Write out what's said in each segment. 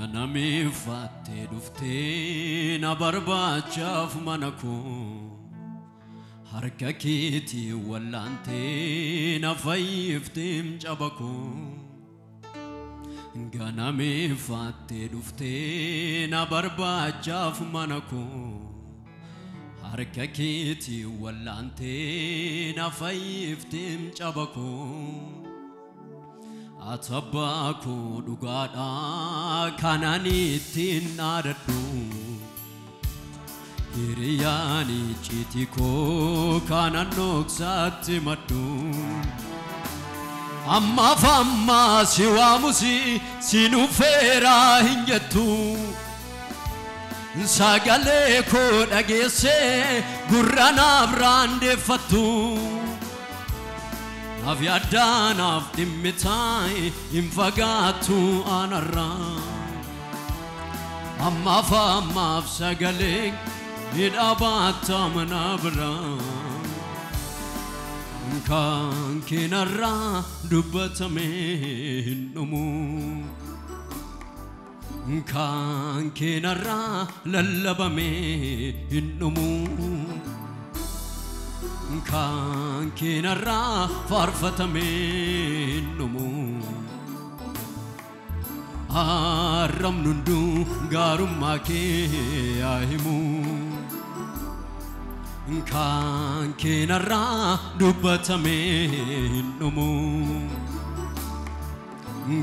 نامي فاتي دفتين برباچاف منكو حرككيتي ولا انتي نفيفتم جبكو نامي فاتي دفتين برباچاف منكو حرككيتي ولا انتي نفيفتم جبكو أتباكو دغادا كاناني تناددو هرياني چيتيكو كانانوك ساتمدو أما فما سوامسي سينو فيرا هنجتو ساغاليكو دغيسي غرانا براندفتو Avia done of the mitai infagatu anara Amma fama of sagaling in abatam nabra Kan kinara dubatame numu Kan kinara lalabame numu Kan kinara farfatame numu Aram nundu garumma ke ahimu Kan kinara dubatame numu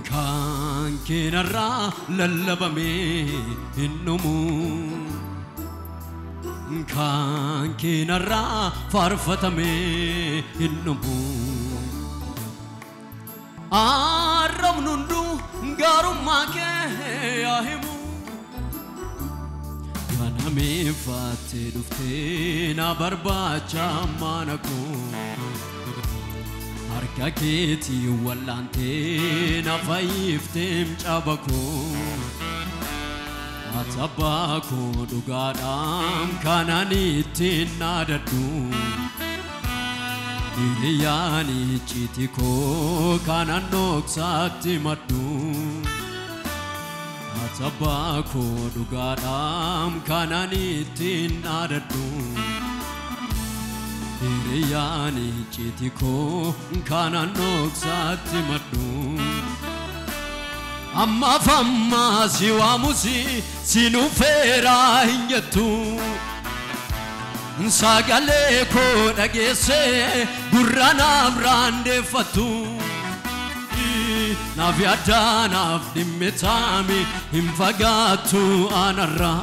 Kan kinara lallabame numu Kan kinara farfatame innumu Aram nundu garumma ke ahimu Ganame fate dufte na barbacha manako Harka keti wallante na faiftem chabako Atabako dugadam kanani tinadadu Iliyani chitiko kananok satimadu Atabako dugadam kanani tinadadu Iliyani chitiko kananok satimadu Amma famma siwamusi sinufera hinjatu Sagale ko dagese gurrana brande fatu Naviada nafdimetami infagatu anara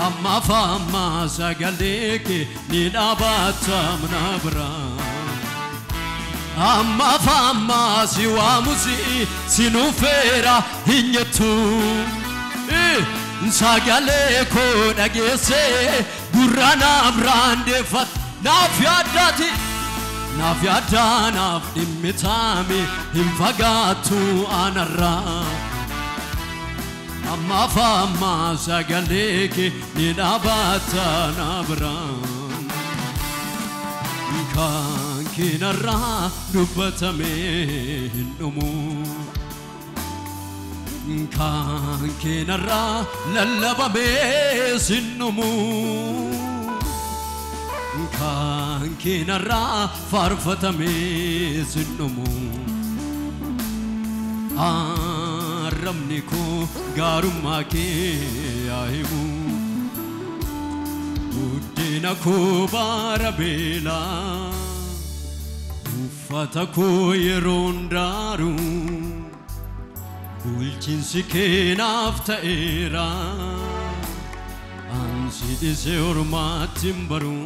Amma famma sagale ke nidabatam nabra Amma fama siwamusi sinufera hinyatu Sagale ko dagese gurrana brande fat Nafiadati Nafiada nafdimitami infagatu anara Amma fama sagale ke nidabata nabra Kan kinara dubatame numu Kan kinara lallabame sinumu Kan kinara farfatame sinumu Aramni ko garumma ke ahimu Udina ko barabela Ufataku yerondaru Bulchinsi ke nafta'era Ansi dise ormatimbaru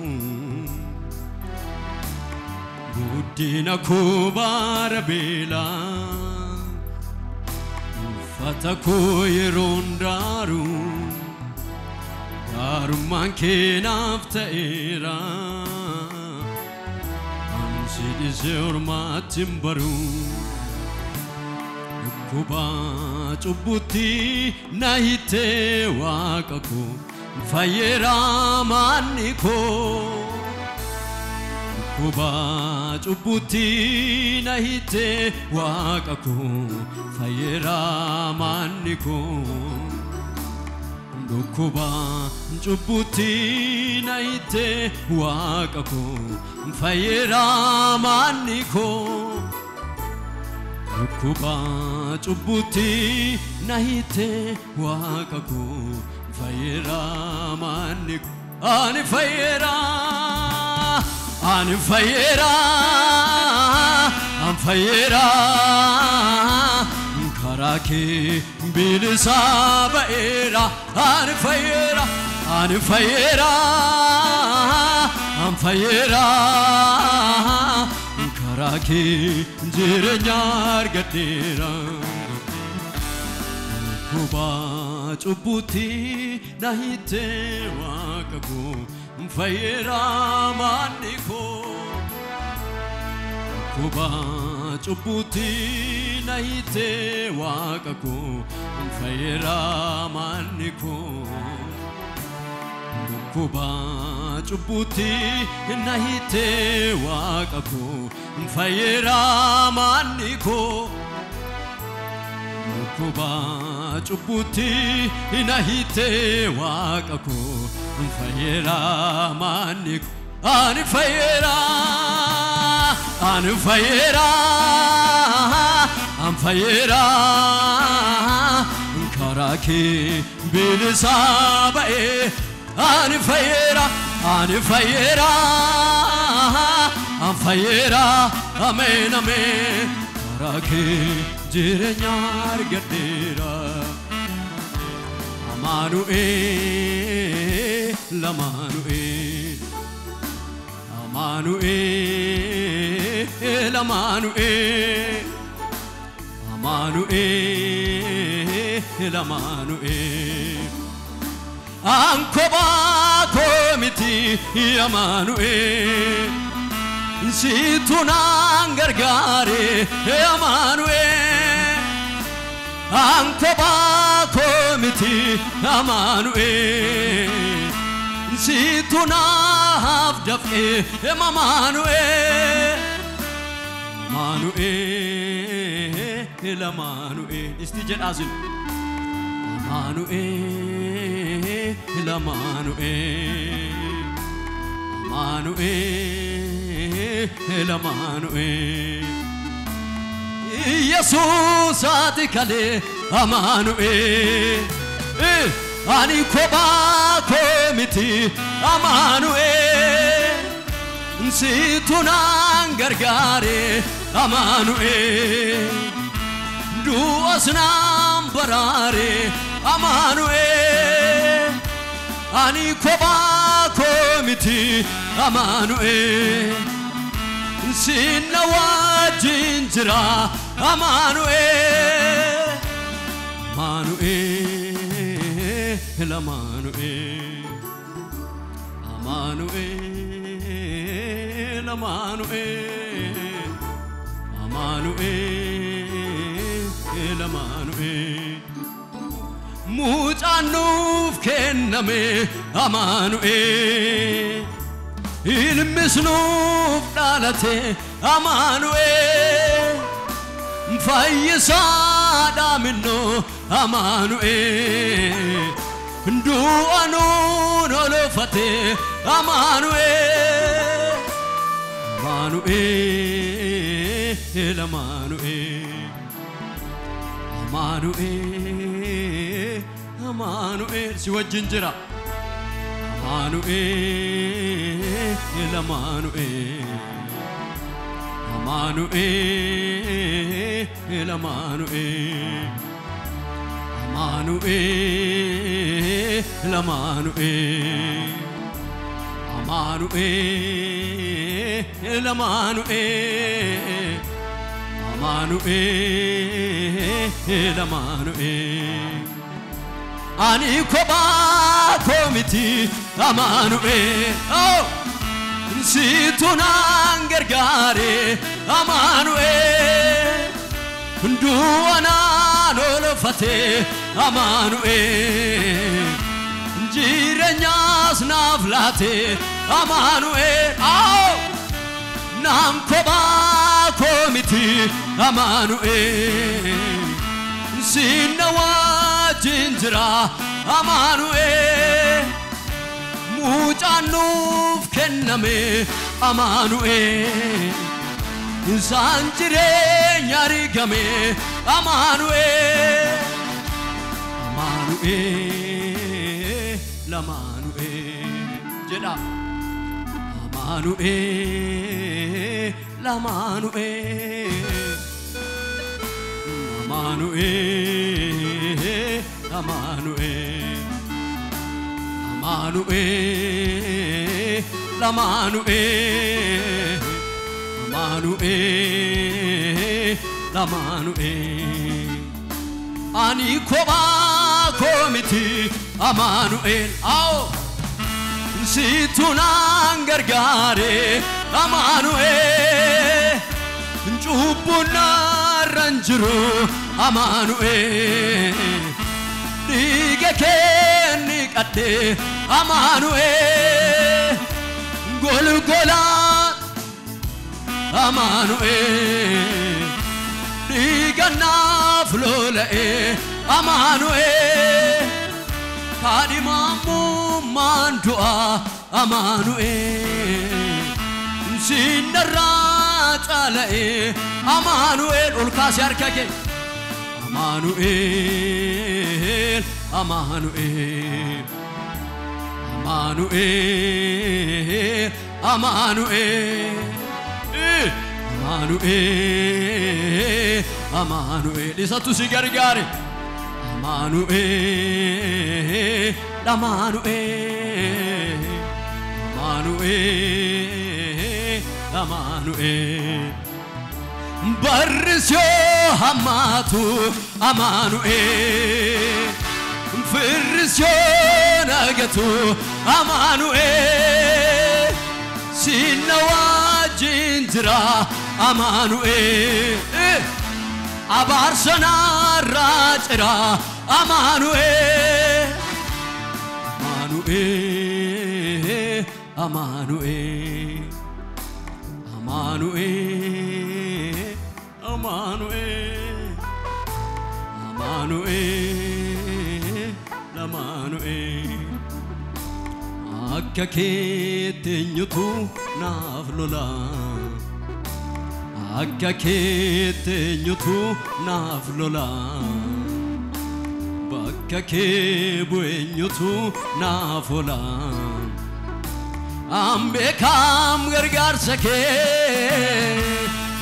Udina ko barabela Ufataku yerondaru Garumman ke nafta'era Ansi ormatimbaru Kuba chubuti nahite wakako Fayera maniko kuba cubbutti na hitte waaqa koo fayyera manni koo kuba cubbutti na hitte waaqa koo fayyera manni koo kuba cubbutti na hitte waaqa koo fayyera manni koo ani fayyera karake bilisa baera ani fayyera karake jirenya argadera kuba cubbutti na hitte waaqa koo fayyera manni koo kuba cubbutti na hitte waaqa koo fayyera manni koo kuba cubbutti na hitte waaqa koo fayyera manni koo kuba cubbutti na hitte waaqa koo fayyera manni koo ani fayyera karake bilisa bae ani fayyera amen karake jirenya argadera Amanuel Ankoba komiti Amanuel Situnan gargare Amanuel Ankoba komiti Amanuel Situnan daf'e Amanuel Amanuel istijad azil Amanuel Jesus atikale Amanuel ani koba komiti Amanuel Situnan gargare Amanuel duasnam barare Amanuel ani koba komiti Amanuel sinna wajin jira Amanuel mucanuf kenname Amanuel ilmisnuf dhalate Amanuel fayyisa dhaminno Amanuel du'anu nolofate Amanuel si wajjin jira ani koba komiti Amanuel situnan gargare Amanuel duana nolofate Amanuel jirenyas naflate Amanuel nam koba komiti Amanuel sinawa jinjira Amanuel mujanuf kenname Amanuel Sanjire nyarigame Amanuel Amanuel Lamanuel Jeda Amanuel Lamanuel Amanuel Amanuel Amanuel Lamanuel Amanuel Amanuel Ani koba komiti Amanuel Ao situnan gargare Amanuel Njubuna ranjuru Amanuel Diga kenni kate Amanuel Golgola Amanuel Diga naflole Amanuel Kadimamu mandua Amanuel Sinara chalae Amanuel ulkasi arkake Amanuel Amanuel Amanuel Amanuel Amanuel Amanuel Isatu sigarigari Amanuel Amanuel Amanuel Amanuel Barisyo hamatu Amanuel Firisyo nagatu Amanuel Sinawa jinjira Amanuel Abarsana rajra Amanuel Amanuel Amanuel Amanuel Amanuel Amanuel Amanuel Akka keetenyutu naflola Akka keetenyutu naflola Bakka keebuenyutu nafola Ambekam gargarsa ke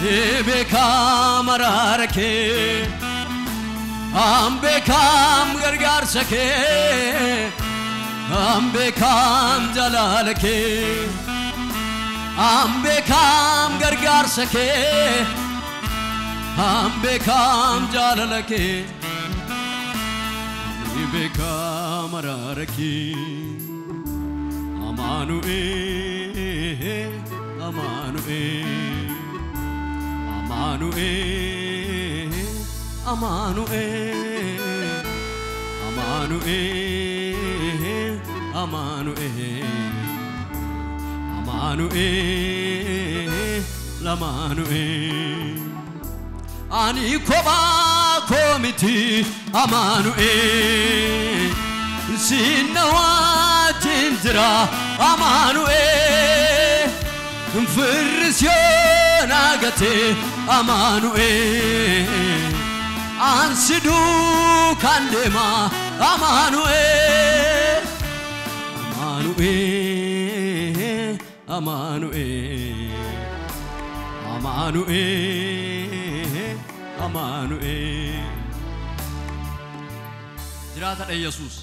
Ebekam arara ke Ambekam gargarsa ke Ambekam jalala ke Ambekam gargarsa ke Ambekam jalala ke Ebekam arara ke Amanuel Amanuel Amanuel Amanuel Amanuel Amanuel Amanuel Lamanuel Ani koba komiti Amanuel Sinawa jinjira Amanuel Firisyo nagate Amanuel Ansidu kandema Amanuel Amanuel Amanuel Amanuel Amanuel Jirata Jesus